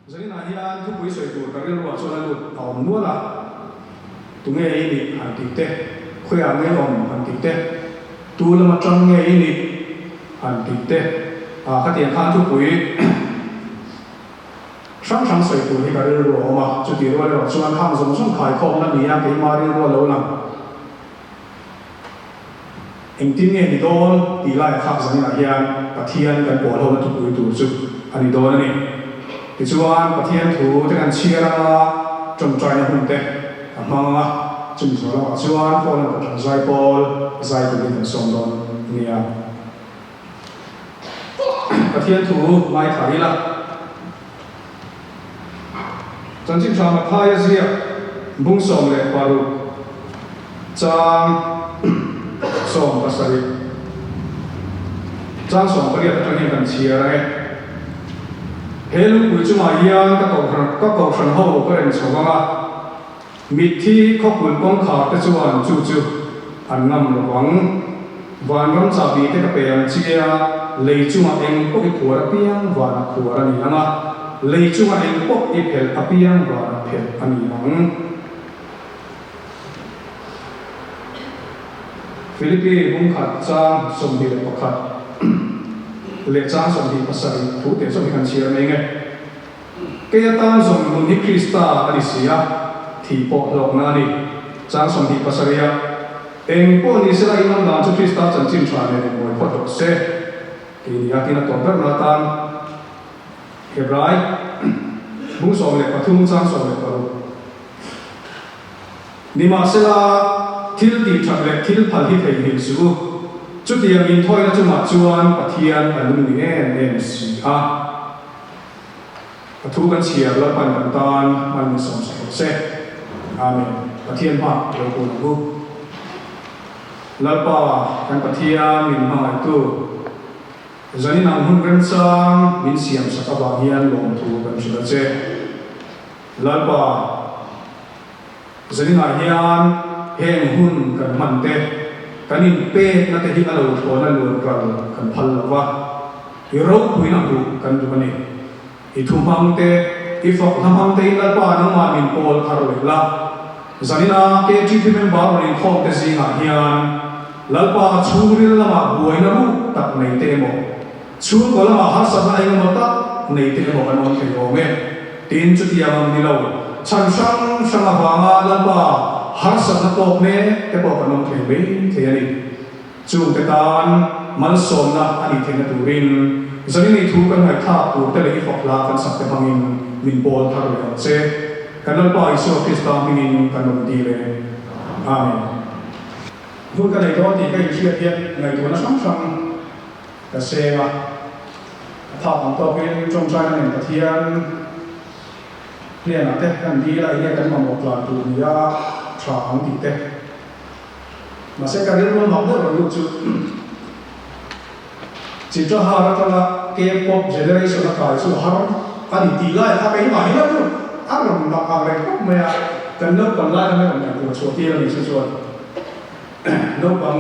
Jadi nahian tu puisi itu kerana luar soalan lu tahun dua lah. Tungai ini hantik teh, kue angai om hantik teh, tu lama cangnya ini hantik teh. Katian kan tu pui, sang soi tu ni kerana luar mah, jadi luar luar soalan ham semua kai kong nak niat ke mari luar luar lang. Intinya ni don, tilai khap jadi nahian, katian kan boleh tu pui tu su, ani don ni. Tujuan perhatian tu dengan cara jomcai yang penting, apa jomcai tujuan pola jomcai zai tu dengan sombong ni ya. Perhatian tu mai thari lah. Janji sama thai aja, bung som le baru, jang som pasari, jang som pergi ada janji dengan ciara. Helu cuma yang kau san hau kau yang coba miti kau pun kong khar kecuan cucu anam lawang wanam cabi te kapean cia lei cuma eng kok ikuara piang wana kuara ni anga lei cuma eng kok ipel apiang wana pel ani ang Filipi bung khat chang sombi le pakhat le chang sombi pasari thu te sombi kan chia mai nge ke tan som mun hi krista ani sia thi po lok na ni chang sombi pasaria eng po ni sela imam da chu krista chan chin thwa ne moi phot se ki ya ki na to ber na tan hebrai bung som le pathum chang som le paru ni ma sela thil ti thak le thil phal hi thei hin su chút tiền in thôi là chúng ta chuan bát thiên anh luôn nghe em xí ha thuกันเชียร์แล้วปั่นกันตอนมันมีสองสองเซตอาเมนบาthiênพระเดี๋ยวคุณรู้แล้วป่ะกันบาthiênมินมาตู้จะนี่นำหุ่นกันซังมินเสียมสักบางเฮียนลงทูกันชุดเจแล้วป่ะจะนี่นายเฮียนแห่งหุ่นกันมันเตกันนี่เป็ดนั่นแต่ที่เราโทนั่นล้วนกันพันละวะอีเราคุยนั่งดูกันดูมันนี่อีทุ่มพังเตอีฟอกทำพังเตอีนั่นป่าน้องมามินโพลคาร์เวล่าสันนิษฐานเกจิที่เป็นบ่าวในคลองเตสิงหาเฮียนแล้วป่าชูริลละมาบวยนะลูกตักในเตโมชูก็ละมาหัสนาเองมาตักในเตโมกันนอนเทโมเมตีนจุดยามนี่เราฉันช่างฟังแล้วป่าhar sana tok ne te po kanom the be the ani chung te tan mal som na ani the na turin zani ni thu kan hai tha tu te le fok la kan sak te hangin min bol thar le se kanon pa iso krista min kanon ti le amen hun ka nei do ti kai chia thiet ngai tu na sam sam ka se ma tha ang to ke trong chai na ne thianเนี่ยนะแต่กันดีละเนี่ยกันมาหมดหลานตัวนี้ชาของติดเตะมาเสกกันเรื่องมันหมดเลยเราจุดจิตจะหาแล้วก็ละเกมป๊อปเจเนอเรชั่นละกายสู้หาอันนี้ตีไล่ถ้าไปที่มาเห็นแล้วนู่นอารมณ์แบบอะไรก็ไม่อะกันนกกันไล่กันไม่กันอย่างตัวชัวร์ที่เรามีชัวร์นกบัง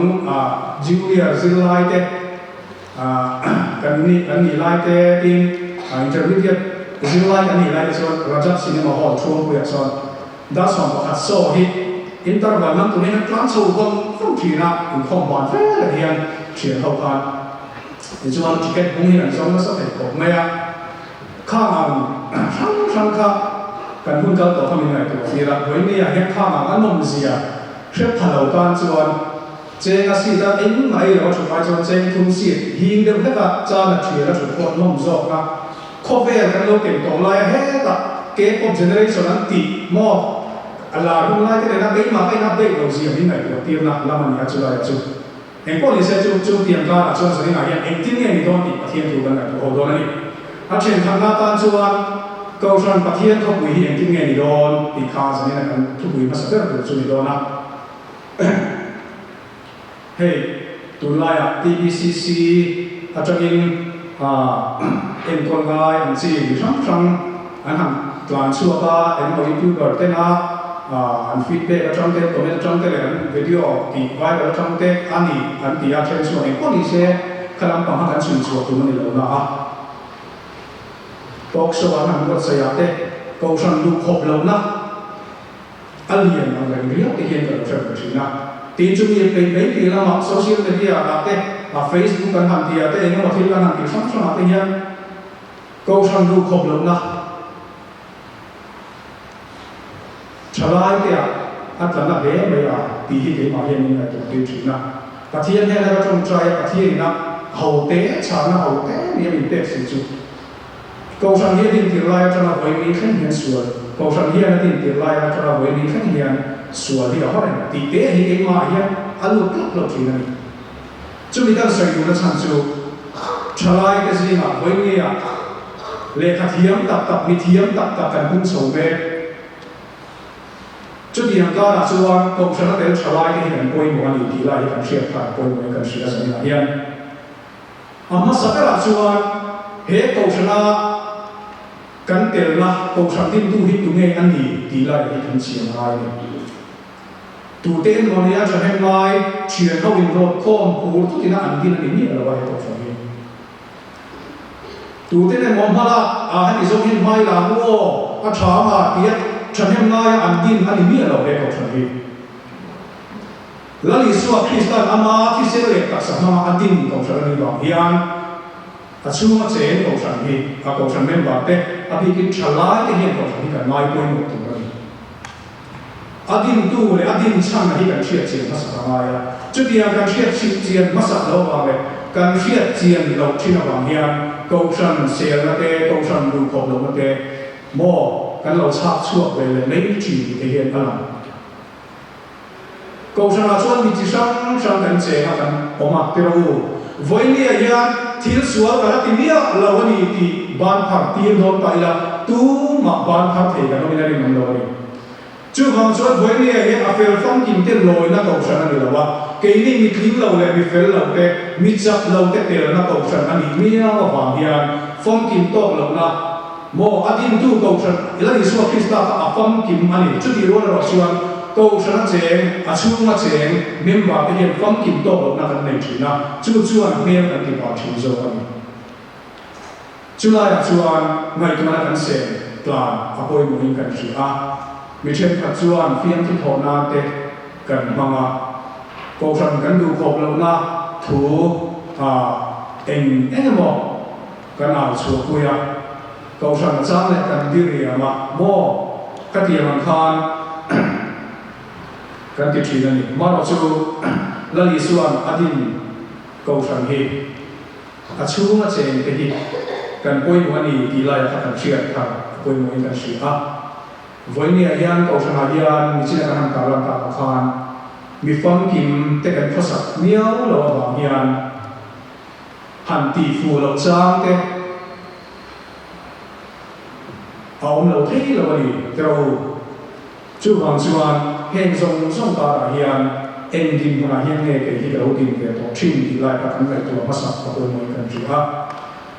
จิวเลียซิลไล่เตะกันนี่ไล่เตะทีมอินเตอร์วิเดียซิลไลกันนี่ไล่ส่วนราชสินิมาฮอลช่วงคุยส่วนด้านส่วนประคัตโซ่ฮิอินเตอร์วันนั้นตัวนี้นักล้านสู้กันต้องทีนะถึงข้อมูลเท่าไหร่เฮียนเฉียดเท่ากันในช่วงที่เก็ตพวกนี้นั่นส่วนนั้นสักแต่ก็ไม่อะข้างช่างข้ากันพุ่งกันต่อทำยังไงตัวนี้ละวันนี้เห็นข้างอันนั้นมันเสียเชื่อพลังกันส่วนเจ้าสิตาเอ็งไงเราชุดไปส่วนเจ้าทุ่งสีหินเดิมให้กับจานเฉียดแล้วชุดคนล้มจอกนะข้อเวรกันเราเก็บตรงไล่ให้ตัดเก็บของเจเนอเรชั่นนั้นตีมออะไรรุ่นไล่ที่ไหนนับเด็กมาไอ้นับเด็กเราเสียที่ไหนตัวเตรียมนักแล้วมันอยากจะอะไรจุดเอ็งพวกนี้เสียจุดเตรียมการส่วนสิ่งไหนเอ็งที่เนี่ยมีต้องติดประเทียนถูกกันไหนโอ้โหโดนนี่ถ้าเช่นทางหน้าตาส่วนเกาชันประเทียนเขาคุยเอ็งที่เนี่ยมีโดนติดคาสิ่งนี้กันทุกคุยมาสักเดือนตัวจุดมีโดนนะเฮ้ยตัวไล่อะ TBCC อาจจะยิงเอ็นคนง่ายอันซีอยู่ช่างอันทำกลางชัวร์ก็เอ็นเอายูทูบเบอร์เต้นอันฟีดแบ็กก็ช่างเต้นคอมเมนต์ช่างเต้นอันวิดีโอตีไว้ก็ช่างเต้นอันนี้อันที่อาจจะชัวร์เอ็นคนนี้เสียขลังปังหันชัวร์ตัวมันนี่แล้วนะ talk show an buat sayate ko san du khop lo na alien ang lang riya te hian ka sa china tin chu mi pe pe ti la ma social media ate a Facebook kan han ti ate engam thil kan han ti sang sang ate hian ko san du khop lo na chalai te at la be me ya ti hi te ma hian ni na tu china pathian he na trong trai pathian na hậu tế chả na hậu tế ni min te si chu câu sang hiền tin tiền lai cho nó với mình khánh hiền sủa câu sang hiền tin tiền lai cho nó với mình khánh hiền sủa thì đó là tỷ tế thì cái mà hiền ăn lúc lúc thì này chúng mình đang sử dụng nó sản xuất trả lại cái gì mà với mình à lệ khát hiếm tập mi hiếm tập cần cũng sầu về chút điểm đó là chuan câu sang nó đến trả lại cái hiện quay một anh tỷ lai cần siết phải quay một cần siết là gì hiền mà sao cái là chuan hết câu sang kan tel na ko sang tin tu hi tu nge an ni ti lai hi kan chiang hai ni tu te en mon ya chahem lai chian ho in ro khom pu tu tin an din ni ni la wa ko sang hi tu te ne mon hala a han izong hin mai la mo a tha ma ti chahem lai an din an ni la wa ko sang hi la li suwa kristan ama ki se le ka sa ma an din ko sang ni ba hian a chunga chen ko sang hi a ko sang mem ba te a bi kin thalai te hian ko sang hi kan mai point mo tu ni adin tu le adin chang hi kan thia chen ma sa ma ya chu dia kan thia chen ma sa lo ba le kan thia chen lo thina ba hian ko sang sel na te ko sang du ko lo te mo kan lo chak chuak ve le nei thi te hian alam ko sang a chuan mi chi sang sang kan che ha kan oma te ro voi ni a hian thil sual ka ti mia lo ni ti ban phak ti non pai la tu ma ban phak the ga no ni ri lo ni chu hang chuan voi ni a hian a fel fam kim te loi na ko sang ani lo wa ke ni mi tling lo le mi fel lo te mi chap lo te te na ko sang ani mia wa wa hian fam kim to lo na mo adin tu ko sang ila ni suwa krista a fam kim ani chu ti ro ro chuan câu sang chén à chung mà chén miếng bạc cái hiện phong kim to là cái này chỉ na chú chuan miếng cái kim bạc chỉ rồi chú lại chuan ngày cái mà cái sen plan à bôi một hình cái chỉ mi chen cái chuan phiênที่thọ na teกันมาcâu sang cái du khop lâu na thủ em mò cái nào chùa quê câu sang trang lại cái đi rìa mà mò cái tiền bằng khan kan ti thina ni ma ro chu la li suan adin ko sang hi a chunga chen te hi kan poi mo ani ti lai kha kan chiat kha poi mo in kan si voi ni ayan ko sang ayan mi china kan ka lam ta khan mi fam kim te kan khosak miao lo ba hian han ti fu lo chang te aum lo thei lo ni tro chu hang chuan heng song song ta ra hian ending na hian nge ke hi lo din ke to thin ti lai ka kan lai to masak ka ko moi kan ji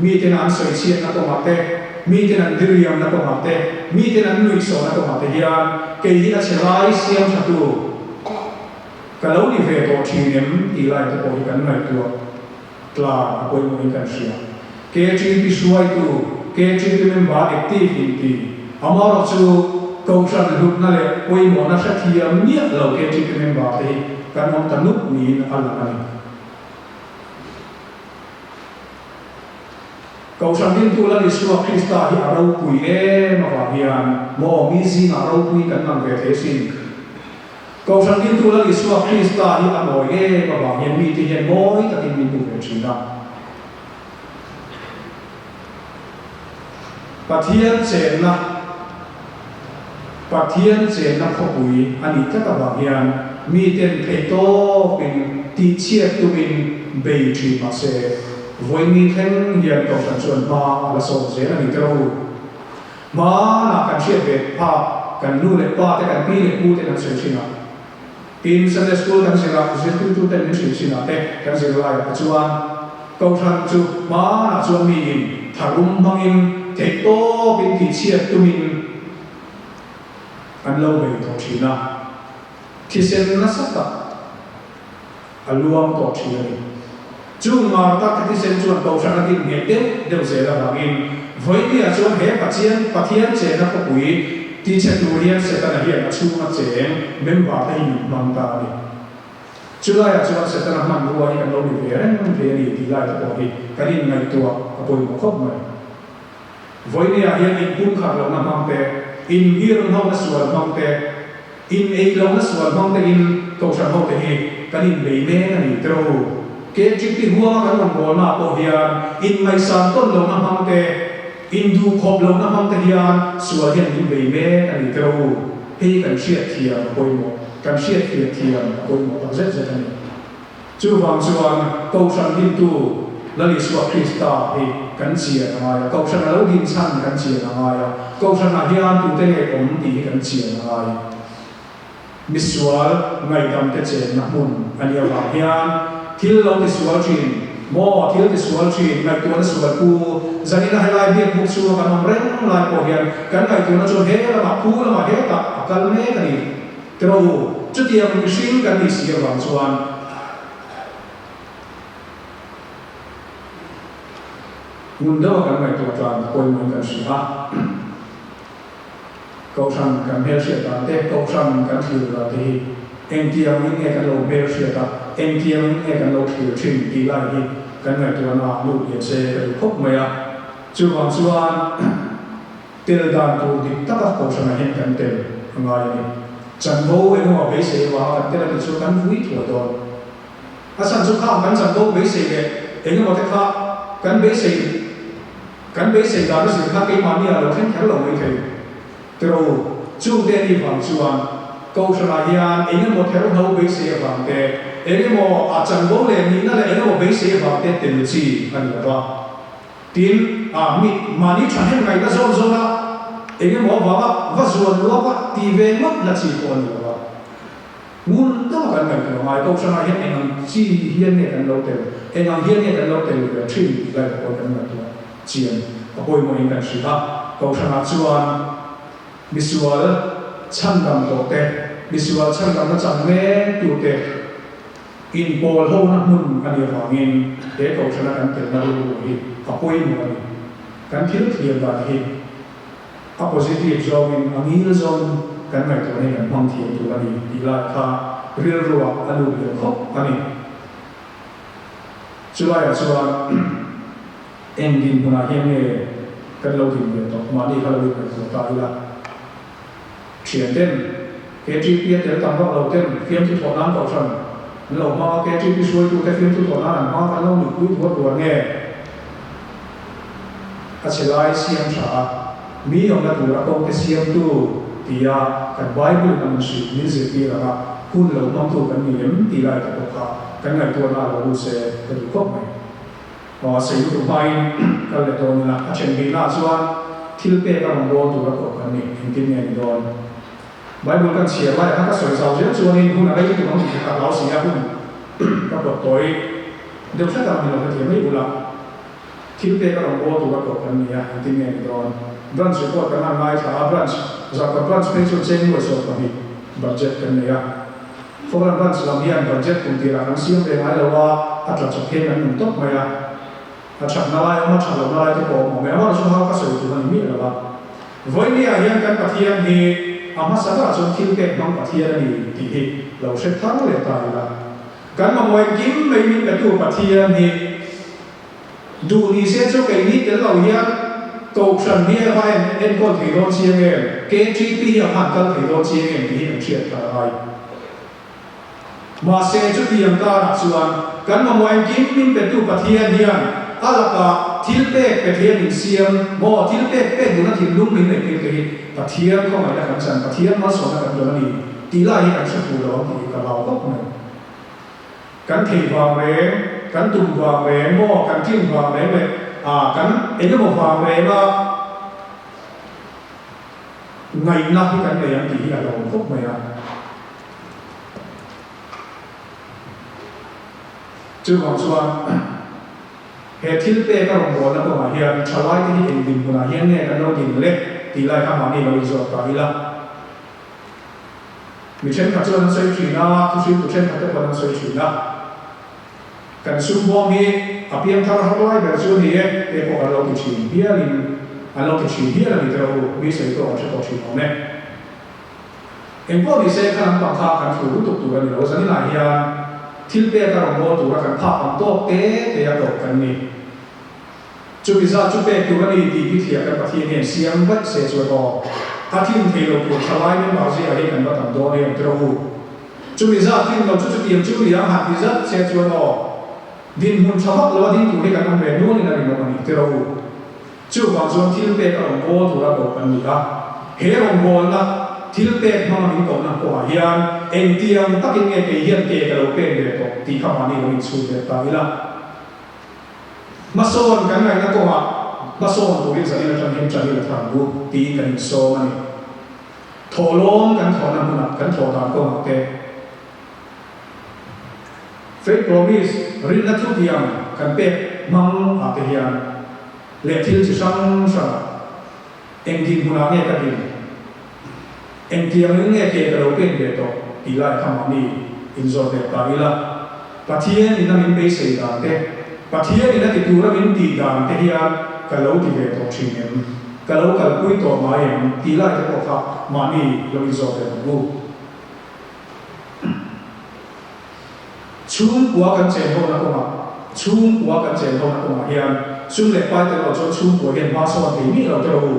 mi ten an soi chiat na ko ma te mi ten an diriam na ko ma te mi ten an nui so na ko ma te hian ke hi a chelai siam tha tu ka lo ni ve to thinem ti lai to ko hi kan lai to tla ko moi kan sia ke chin ti suai tu ke chin ti mem ba active in ti amaro chu câu sang lúc na le oi mo na sa thiam nia lo ke chi ke mem ba te kan mong tanuk ni ala ani câu sang tin tu la ni suwa krista hi arau pui e ma wa hian mo mi zi na arau pui kan nang ve the sin câu sang tin tu la ni suwa krista hi amoi e ma wa hian mi ti hian moi ta tin min tu ve china pathian chen na pathian chen na khopui ani ta ka ba hian mi ten pe to pin ti chiat tu min be tri ma se voi mi theng hian to san chuan ma la so je ani tro ma na kan chiat ve pa kan nu le pa te kan pi le pu te kan se china tin Sunday school kan se la se tu te ni se china te kan se la ya chuan ko san chu ma na chuan mi in tharum bangin te to pin ti chiat tu min an lâu về tổ chức na thì xem nó sắp tập aluam tổ chức này chung mà ta cái sen chuan cầu sang cái nghe tết đều dễ là bằng in với đi à chuan hết phát hiện chế nó có quỷ thì sẽ tu hiền sẽ ta là hiền là chung mà chế mình vào đây mang ta đi chưa ai à chuan sẽ ta là mang đua cái lâu bị về đi thì lại có đi cái đi ngày tua có bồi một khóc mà với đi à hiền in cũng khá lâu năm mang tệ in hiền không nó sual mang tệ in ấy lâu nó sual mang tệ in cầu sang hậu tệ cái đi bị mê cái đi trâu cái chữ cái hoa cái lòng bò na bò hiền in ngày sáng tôn lâu năm mang tệ in du khop lâu năm mang tệ hiền sual hiền in bị mê cái đi trâu hay cần siết thiền bồi một cần siết thiền bồi một tập rất rất nhiều chú vàng sual cầu sang hin tu là lý sual Krista thì cần chia ngay cầu sang là lâu hin san cần chia ngay cầu sang là hiền tu tê ổn thì cần chia ngay misual ngày đam tê chế nạp môn anh yêu vàng hiền thiếu lâu thì sual chuyện mò thiếu thì sual chuyện ngày tuần sual cu giờ này là hai lại biết một sual cái nòng rèn lại bỏ hiền cái ngày tuần nó cho hết là mặc cu là mặc hết cả cái mê cái này trâu chút tiền mình xin cái gì xia vàng sual nguồn đó cái ngày tuần toàn coi mình cái gì ha câu sang cái mê xia toàn thế câu sang cái thứ là thì em kia mình nghe cái lô mê xia ta em kia mình nghe cái lô kiểu chuyện đi lại đi cái ngày tuần nào lục hiện sẽ cái khúc mày à chú vàng suan tiêu đàn tu đi tất cả câu sang hiện cái tiêu ngay đi chẳng vô em mà bế sĩ vào cái tiêu là số cái vui thua đó à sản xuất khác cái chẳng vô bế sĩ cái em mà cái khác cái bế sĩ đó là sự khác cái mà nhiều là khen lòng người thầy rồi chú tên đi vàng suan câu sang hiện em mà theo lâu bế sĩ vàng tệ em mà chẳng vô lên ní là em mà bế sĩ vàng tệ tiền gì anh là đó tin mà ní chẳng hết ngày nó zon là em mà vâng zuan lo thì về mất là chỉ còn nữa nguồn đó cái ngày cái ngày câu sang hiện em chỉ hiện này cái lâu tiền em hiện này cái lâu tiền là chỉ là cái ngày đó tiền có bồi mỗi ngày sự ha câu sang suan visual chân đầm tổ tệ visual chân đầm nó chẳng nghe tụ tệ in ball hô nó mun anh yêu hoàng in để cầu cho nó cảnh tiền nó luôn hi có quên một cái thiếu thiền và hi opposite zone in angil zone cái này tụi này mong thiền tụi anh đi lại kha real rùa anh luôn được khóc anh chú ai chú em đi mua hàng này cái lâu thì nhiều tộc mà đi khai được cái gì là chuyển tên cái chi tiết để tăng góc đầu tiên phimที่ถอดน้ำต่อฉันเรามาแกที่ช่วยดูแต่ฟิล์มที่ถอดน้ำมาการเล่าหนึ่งคุยตัวเนี่ยอาศัยไล่เสียงฉามีอย่างนั้นตัวเราก็เสียงตัวที่ยากันไบเบิลนั่นสิมีสิ่งที่เราคุณเราต้องตัวกันมีอย่างที่ไรกับตัวเขากันไงตัวเราดูเสียกันดูครบไหมพอเสียงตัวไปก็เลยตัวนี้ละอาศัยมีหน้าส่วนที่เป๊ะกับโดนตัวเรากันนี่เห็นที่เนี่ยโดนไบเบิลกันเสียไว้ถ้าก็สวยสาวเสียส่วนนี้คุณอะไรที่ต้องมีกับเราเสียคุณก็ปลดตัวเดี๋ยวถ้าเรามีเราจะเทียมไม่บุญที่เป๊ะกับโดนตัวเรากันนี่เห็นที่เนี่ยโดนบรันช์ก็กันนั่งไล่ขาบรันช์จากบรันช์เป็นส่วนเชิงไว้ส่วนกันนี่บัตเจ็ตกันนี่พวกบรันช์ลำเลียงบัตเจ็ตคุณตีรากันเสียงเป็นไงแล้วว่าอัตราจุดเทียนมันหนุนตกไหมถ้าฉันน่าไล่มาฉันเราไล่ที่ผมแม้ว่าเราช่วยเขาก็สวยตัวนี้มีแล้วว่าวันนี้ยังกันปะเทียนนี่อามาสักการะจนที่เป๊ะน้องปะเทียนนี่ที่เราเช็ดทั้งเลยตายละกันมาวันกินไม่มีแต่ตัวปะเทียนนี่ดูนี่เสียเจ้าเก่งนี่แต่เรายังcầu sân bia vai em con thầy đón chiêng em cái chi pi ở hàng căn thầy đón chiêng em thì hiện chuyện cả hai mà xe chút tiền ta đặt xuân cắn mà mọi kiếm minh về tu bát thiên hiền à là cả thiên bệ về thiên hình xiêm mò thiên bệ bệ đúng là thiên đúng mình này cái bát thiên không phải là cảnh sản bát thiên nó sống là cảnh đó này tí lại hiện cảnh phụ đó thì cả bao gốc này cắn thầy vàng bé cắn tùng vàng bé mò cắn thiên vàng bé về kan ini mau faham mereka ngày nào thì kan yang tinggi ada untuk mereka chứ còn soan hệ thiết kế các đồng bộ nó có mà hiện trở lại cái hình hình của nó hiện nay kan nó nhìn lệ thì lại các bạn đi vào rồi tại là mình xem các chỗ nó xây chuyển na tu sửa tu xem các chỗ nó xây chuyển na กันซุ่มวงนี้อภิยังทาร์ฮัลไลแบบส่วนนี้พวกเราติดชิมเฮียลินเราติดชิมเฮียลินเราวิสัยตัวจะต้องชิมเอาไหมพวกนี้เสกกันต่างข้ากันถูกตุกตัวกันเราสันนิษฐานยังที่เตะกันเราตัวกันภาพมันโตเตะตกกันนี่จุดวิจารณ์จุดเตะตัวกันนี่ดีพิธีกันประเทศเนี่ยเสียงวัดเสียส่วนออกอาทิตย์ที่เราปวดทลายไม่มาเสียให้กันว่าต่างตัวเนี่ยเราจุดวิจารณ์ที่เราจุดเตรียมจุดเลี้ยงหัดวิจารณ์เสียส่วนออกดินหุ่นชาวบ้านเราดินตัวให้กันมันเป็นนู่นนี่นั่นนี่มันนี่เราจุดบางส่วนที่เตะกันเราตัวเราตกกันนี่ละเฮเราโอนละที่เตะมามีก่อนนะกว่าเฮียนเอ็นเตียงตักยังไงไปเฮียนเตะกันเราเป็นเด็กตกที่เข้ามานี่เรามีสูตรเด็ดตาวิละมาโซนกันไงนะก็ว่ามาโซนตัวนี้จะนี่เราจะเห็นจะนี่เราทำดูตีกันโซมันนี่โถล้มกันโถน้ำมันกันโถตามก็มาเตะเฟกโปรมิสรินนัทุกอย่างกันเป็ดมังอาเทียนเล็กที่จะสั่งสั่งเอ็งทีมหุ่นอะไรกันดีเอ็งทีมนึงเนี่ยเกี่ยวกับเราเป็นเด็กต่อตีไล่ทำมันนี่อินโซเดตาวิละปัจเจียนี่นั่นเป็นเบสิกการเตะปัจเจียนี่นั่นติดตัวแล้วเป็นตีการเทียนกับเราที่เด็กต่อชิงเนี่ยกับเรากับคุยต่อมาอย่างตีไล่จะบอกครับมันนี่เราอินโซเดตรู้ชุ่มหัวกันเจนเท่านั้นก็มาชุ่มหัวกันเจนเท่านั้นก็มาเฮียนชุ่มเล็กไปแต่เราจะชุ่มหัวเห็นมาสวรรค์ที่นี่เราจะรู้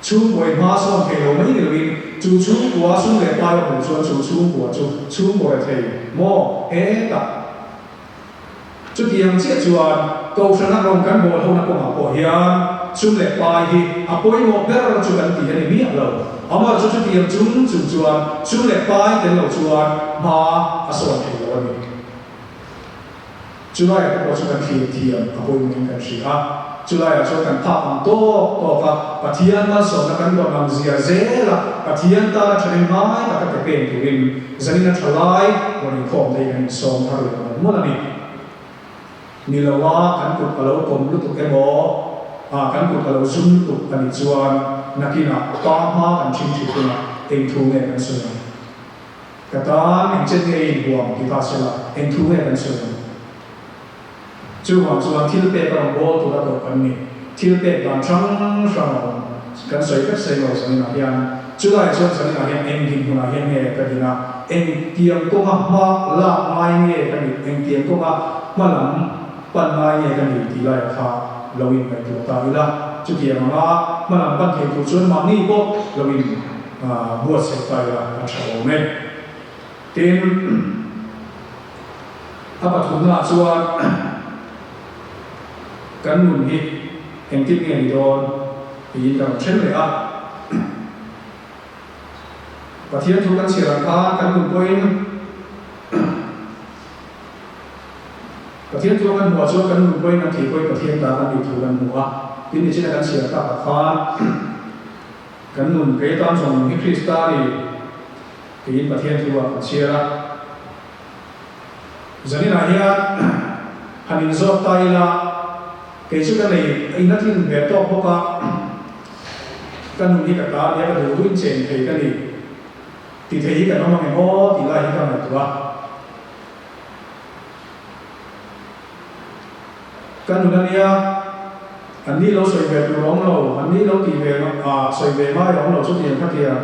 ชุ่มหัวมาสวรรค์ที่เราไม่ได้รู้จูชุ่มหัวชุ่มเล็กไปเราชวนชุ่มหัวชุ่มหัวเทียมอตัดจุดยังเชื่อชวนก็ชนะลงกันโบเท่านั้นก็มาพอเฮียนชุ่มเล็กไปที่อภัยโมเบลเราชวนตีกันนี่เราเอามาจุดที่ยังชุ่มชวนชุ่มเล็กไปแต่เราชวนมาสวรรค์ที่เราเนี่ยจุดแรกเราชวนเทียมอภัยโมกันสิฮะจุดแรกชวนกันภาพมันโตกับปฏิญาณมาสอนกันก็นำเสียเสียละปฏิญาณตาจะได้ไม่แต่ก็เป็นตัวเองจะนี่นั่นทลายวันนี้ผมได้กันสอนทะเลมันมั่วนี่นี่เราว่ากันกุดเราคมลุตุกเอโมกันกุดเราซุ่มลุตุกันอีกส่วนนักกินอ่ะต้องมากันชิมชิมนะเองทูเองกันส่วนกระตานเองเจนเองห่วงที่ภาษาละเองทูเองกันส่วนจู่หวังส่วนที่เราเป็นกันโบตัวเราตัวกันนี่ที่เราเป็นกันช่างกันสวยก็สวยเราสันนิษฐานยังจู่ได้ส่วนสันนิษฐานยังเองกินคนละยังไงกันดีนะเองเตรียมก็มาละไม่เนี่ยกันนี่เองเตรียมก็มาหลังปัญหาเนี่ยกันอยู่ที่ไรค่ะเราอินไปตัวตาวิละจุดที่มันว่ามันหลังปัญหาตัวส่วนมันนี่ก็เราอินบวชเสร็จไปละชาวเมฆเต็มถ้าปัจจุบันส่วนกันหนุนฮิตเห็นที่เนี่ยโดนปีกันเช่นเลยประเทศทุกกันเสียราคากันหนุนตัวเองประเทศทั่วกันหัวช่วยกันหนุนไว้นาทีไว้ประเทศตากันอยู่ทั่วกันหัวที่นี่เช่นกันเสียกับฟ้ากันหนุนเกยตามส่งให้คริสต์ตาลีที่ประเทศทั่วกันเสียละจะนี่นายฮันนินโซตายละเกยชุกันเลยไอ้นักที่เบตโต้พวกกันหนุนที่กับตาเนี่ยก็ดูดุนเชนเกยกันเลยที่เทียกันน้องมันโอ้ที่ไล่กันมาตัวกันหนุนเนี่ยอันนี้เราสวยแบบร้องเราอันนี้เราตีแบบสวยแบบไม่ร้องเราชุดเดียวกันเดียว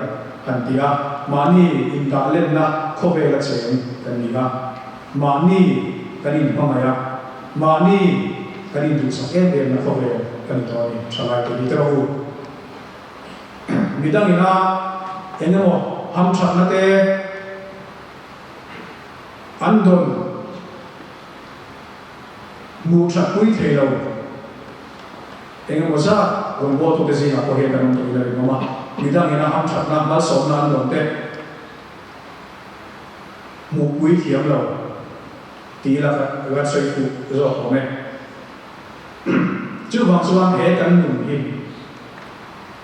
หันตีอ่ะมานี่อินตาเล่นนะเข้าไปละเสียงกันนี่อ่ะมานี่กันอินพังไงอ่ะมานี่กันอินดูสักเอ็นนะเข้าไปกันตัวนี้ชาวไร่ตัวนี้เท่าไหร่มีดังนี้นะเอ็นโมฮัมชัดนั่นเองอันดนมูชัดคุยเทเราเองก็จะลงโบตุเดซินาพอเห็นกันตรงนี้เลยมั้งมีดังนี้นะฮัมชัดนั่นมาสอนนั่นโดนเตะมูคุยเทียมเราตีละก็ช่วยคุยรอผมเองจู่บางส่วนเหตุกันหนุนหิน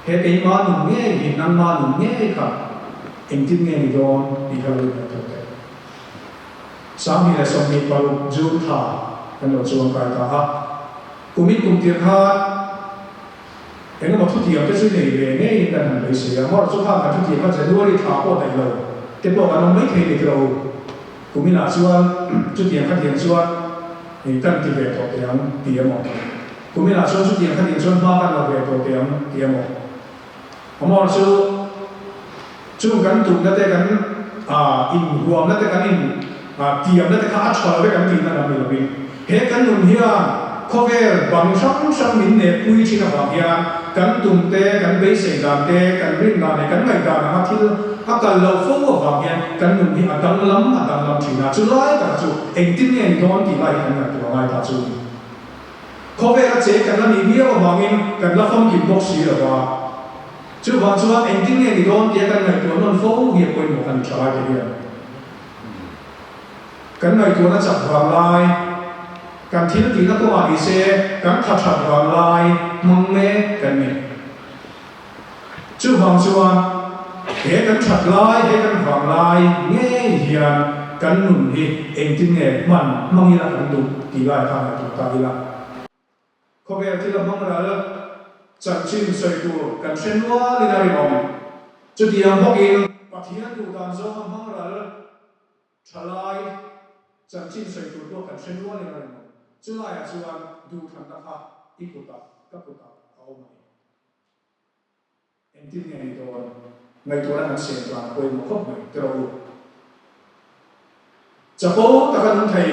เหตุที่มาหนุนเงี้ยหินนั่นมาหนุนเงี้ยครับเองที่เงี้ยนี่โดนที่เขาเลยตัวเตะสามีและสามีเขาจูบท่ากันเราชวนไปต่อฮะกุมิกุมเทียร์ฮะเองก็มาทุกทีเราจะช่วยในเรื่องนี้กันหันไปเสียเพราะเราสุภาพกันทุกทีก็จะด้วยท่าโคตรเราแต่บอกกันเราไม่เคยได้เรากุมินาชวนจุดเทียร์ขัดเทียร์ชวน นี่กันที่เวทตัวเตียงเตียมอคุณไม่น่าชวนชุดเตียงขันดินชวนมากันเราเวทตัวเตียงเตียมผมมองชูกันตุ่มนั่นแต่กันอินรวมนั่นแต่กันอินเตียมนั่นแต่ข้าชอบไปกันตีนั่นเราไม่รู้บินเฮกันนุ่นเฮียข้อเวรบางช่างมินเนปุยชินะบางเฮียกันตุ่มเตะกันเบสเซกันเตะกันริมนาเนกันไม่กันนะครับที่อาการเราฟุ้งบางเฮียกันนุ่นเฮียดังล้ำชินะจุดไล่กันจุดเองที่เนี่ยโดนที่ไล่กันนะตัวไล่ตาจุดข้อเวรเจกันแล้วนี่เฮียบางเฮียกันแล้วฟังกินบอกสีหรือว่าจุดบางช่วงเองที่เนี่ยโดนที่กันในตัวนั้นฟุ้งเฮียเป็นหมกันชายไปเดียวกันในตัวนั้นจับวางไล่การที่ตีนักว่าดีเซการทัดทัดวางลายมังเมกันเนี่ยจู่บางส่วนเหตุการทัดลายเหตุการวางลายเงี้ยเหียนกันหนุนที่เองที่เนี่ยมันมังยีละกันดูตีลายทางตัวตาดีละข้อเวรที่เรามังเราจัดชิ้นใส่ตัวกันเช่นว่าลินาริมองจุดที่ยังพกินปฏิญาณดูตามโซ่มังเราทลายจัดชิ้นใส่ตัวกันเช่นว่าลินาริมองจุดไหนส่วนดูทันตะค่ะอีกุตะกับกุตะเอาไหมเอ็นที่เนี่ยตัวในตัวนั้นเสียงกลางเป็นครบไหมจะรู้จะโป๊ะตะกันไทย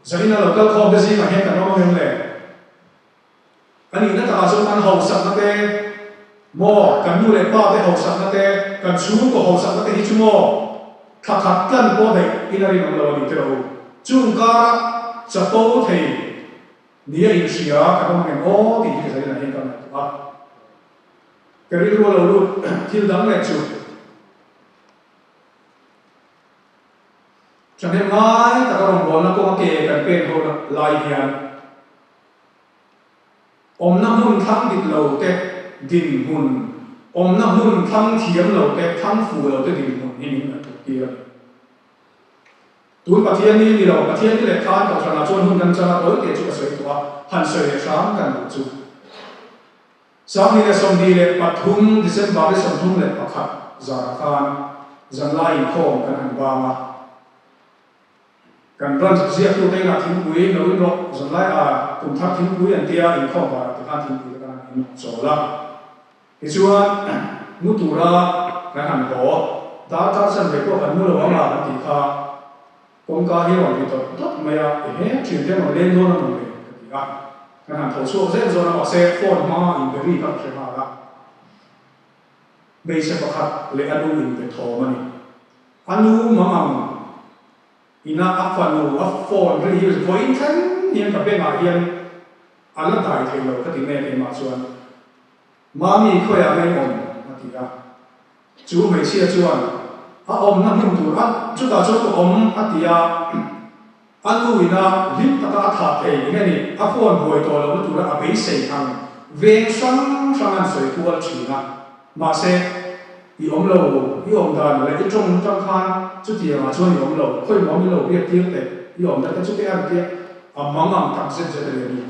จะนี่เราก็คอมเบสิมาเห็นกันน้องเองเลยอันนี้นั่นตาส่วนมันหอบสักนั่นเองโม่กันดูเลยป้าได้หอบสักนั่นเองกันชูก็หอบสักนั่นเองที่ชั่วโมงขัดกันป้าได้อินารีมันเราดีจะรู้จุ่มกาจะโตเทนี่อินเสียกับมันเป็นโอ้ที่ที่จะได้เห็นกันนะก็เรียกว่าเราลูกที่ดังเลยจุดฉันเห็นไงแต่ก็ลองบอกนะก็มาเกะกันเป็นคนลายเหียนน้ำหุ่นทั้งดินเราเตะดินหุ่นน้ำหุ่นทั้งเทียมเราเตะทั้งฟูเราเตะดินหุ่นนี่นี่นะทุกทีเลยตัวประเทศนี้เราประเทศนี้แหละท่านกับชนะชนหุ่นกันชนะโดยเกี่ยวกับสวยตัวหันสวยช้างกันจุดสามีเนี่ยสมดีเลยปัทุมดิเซนบาร์เลยสมทุมเลยปักขัดจาระคานจันไล่โค้งกันหันบามากันรันเสียตัวเองทิ้งปุยเราวิโรจันไล่กลุ่มทัพทิ้งปุยอันเดียอินโค้งบาร์ที่ท่านทิ้งปุยกันอินโซล่าที่ชวนมุตุระกันหันโหดาร์สันเด็กพวกอันมุลวามาอันติคากงการที่เราติดต่อไม่อะเฮ้ยชื่อเรื่องเราเล่นโดนเราเลยกันขนาดเขาช่วยเส้นโซนเราเซฟโฟนมาอินเตอร์วีกับเชมาละไม่ใช่ประคับเลยอนุอินเตอร์โทมันนี่อนุมังอินาอัฟฟานูอัฟโฟนเรื่องที่พออินทันยังกับเป็นมาเฮียนอันละได้ที่เราก็ติดแม่เป็นมาส่วนมามีข้อยไม่อมมาที่อ่ะจูไม่เชื่อชวนนั่นมุ่งตัวจุดต่อจุดก็อัตยาอันนู้นนะลิบตะขาดเองนี่ฟอนบวยตัวเราตัวเราไม่เสียทางเวงช่างอันสวยตัวชีนะมาเสอีเราอีดานเลยจงจังคันจุดที่มาชวนอีเราค่อยมองอีเราเรียกเทียบแต่อีนั่นก็จุดที่อันเทียบมังตักเส้นจะได้เลย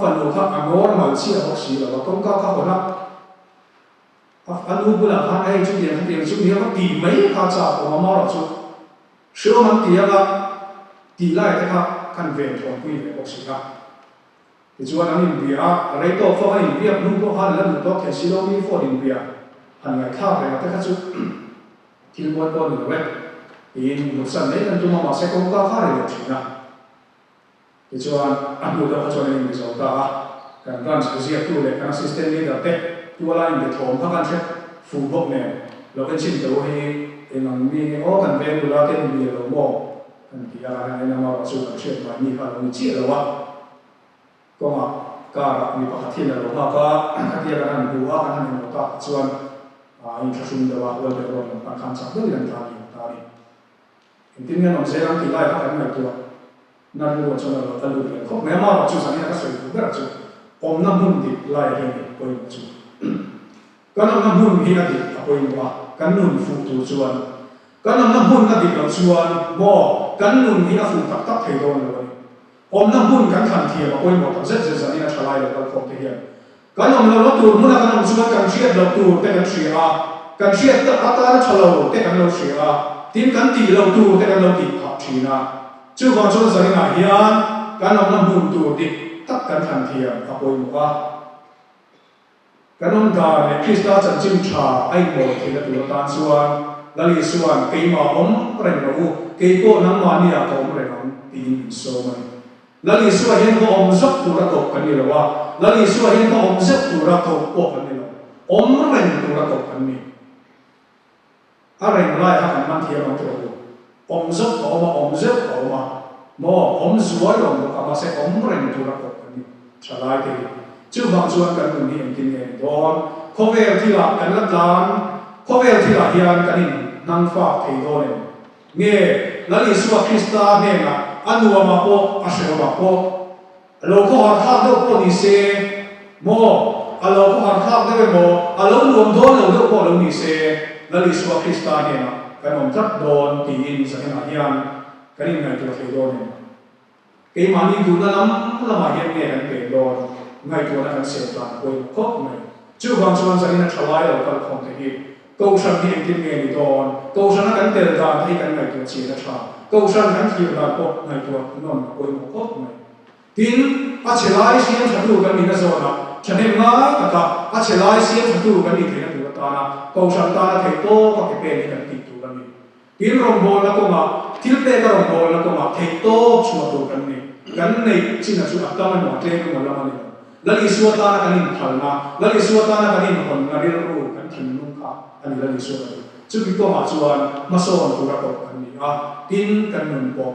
ฟันลูกครับงอมาเชี่ยวเขาสีเราต้องก้าวคนละอันนู้นบุหรี่ไอ้ชุดเดียวชุดนี้ก็ตีไม่ขาดจากออกมาหรอกชุดเชื่อมันตีก็ตีไล่แต่ครับกันเวรของผู้หญิงบอกสิครับที่ชวนนั้นอินเดียอะไรตัวเขาให้อินเดียนุ่งตัวหันแล้วนุ่งตัวแขนสีเหลืองมีฟอร์อินเดียหันไงข้าวเลยแต่ก็ชุดที่วันก่อนหนึ่งเว้ยอินลูกสันเนี่ยนั่นตัวมาเสกงก้าวข้าเลยชุดนะที่ชวนอันนู้นเราชวนอินเดียสองตาการรันสเปเชียลตัวเล็กการสิสเต็มนี้ดัดเตะตัวลายอินเดียทอมพักกันเช็คฟูบกเนี่ยเราเป็นชิ้นตัวให้มันมีกันเป็นเวลาเต้นมีเราโม่กันที่อะไรนั่นมาสู้กันเชื่อมามีพลังจีเราวะก็มาการมีปกติเราเราก็ที่กันดูว่ากันเราก็ส่วนอินทรีย์ตัวเราเป็นรองการขันสักเรื่องอย่างตาดีที่นี่เราเสียงที่ไล่พักกันในตัวนั่นคือว่าชนเราตะลุยเขาแม้มาเราจู่สันนี่ก็สวยดูแบบจู่น้ำหุ่นดิไล่เรื่องไปจู่ก็น้ำหุ่นที่นั่นดิไปว่ากันนุ่นฟูตัวชวนก็น้ำหุ่นนั่นดิเราชวนบ่กันนุ่นที่นั่นฟูตักเทโดนเลยน้ำหุ่นกันขันเทียมไปหมดเสร็จสันนี่ชลายเราคงเทียมก็น้ำเราตัวมุ่งกันน้ำชวนกันเชียดเราตัวแต่กันเชียกันเชียดแต่อาตาชลาวแต่กันเราเชียทีมกันตีเราตัวแต่กันเราตีขับชีนะ chu ba chu zarina hian kan om na mun tu dik tak kan than thiam a poi mu a kan om da ne Krista chan chim tha ai mo thila tu tan suan lali suan keima om ren no ke ko nang ma ni a ko om ren om tin so mai lali suan hian ko om zok tu ra ko kan ni lawa lali suan hian ko om zok tu ra ko kan ni lo om ren tu ra ko kan ni a ren lai ha kan man thiam ang tu om zok ko ma om zok ko ma mo om zuai lo ka ma se om ren tu ra ko kan ni chalai ke chu bang chuan kan nu ni em kin ne don khovel thi la kan la dan khovel thi la hian kan in nang fa thei do ne nge lali suwa Krista ne na anu ma po a se ma po lo ko har kha do ko ni se mo alo ko har kha de mo alo luom do lo do ko lo ni se lali suwa Krista ne na kan om trat don ti in sa na hian kan in ngai tu thei do ne ke ma ni du na lam la ma hian ne kan pe don ngay tuổi là sẽ làm quên khóc này chưa bằng chuan sa ina thalai lo kal khom te hi câu sang hi em tin nghe ni don câu sang na kan tel da hi kan ngay tuổi chi na tha câu sang kan thi la ko ngay tuổi non quên khóc này tin a chelai siam thatu kan ni na zo na chane nga ka a chelai siam thatu kan ni thena tu ta na câu sang ta na thei to ka ke pe ni kan ti tu kan ni tin rong bol na ko ma thil te ka rong bol na ko ma thei to chu tu kan ni kan nei chin na chu ta ma no te ko ma la ma ni lali suata na kanin phalna lali suata na kanin hon na ril ru kan thin nung kha ani lali suata chu bi ko ma chuan ma so on tu ra ko ani a tin kan nun po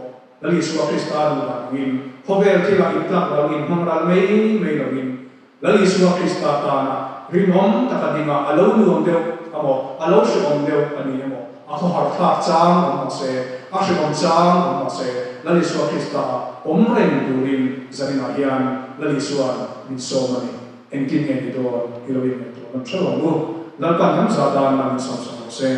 lali suata Krista lu la ngin khovel thi la itlak la ngin hongral mei la ngin lali suata Krista ta na rimom takadinga alo nu om deu amo alo shi om deu ani amo a kho har thak chang om se a shi om chang om se lali suata Krista om ren durin zarina hian lali suata min so mani en kin nge ni do iloin ne to kan thlo lu lalpan ham sa dan man som se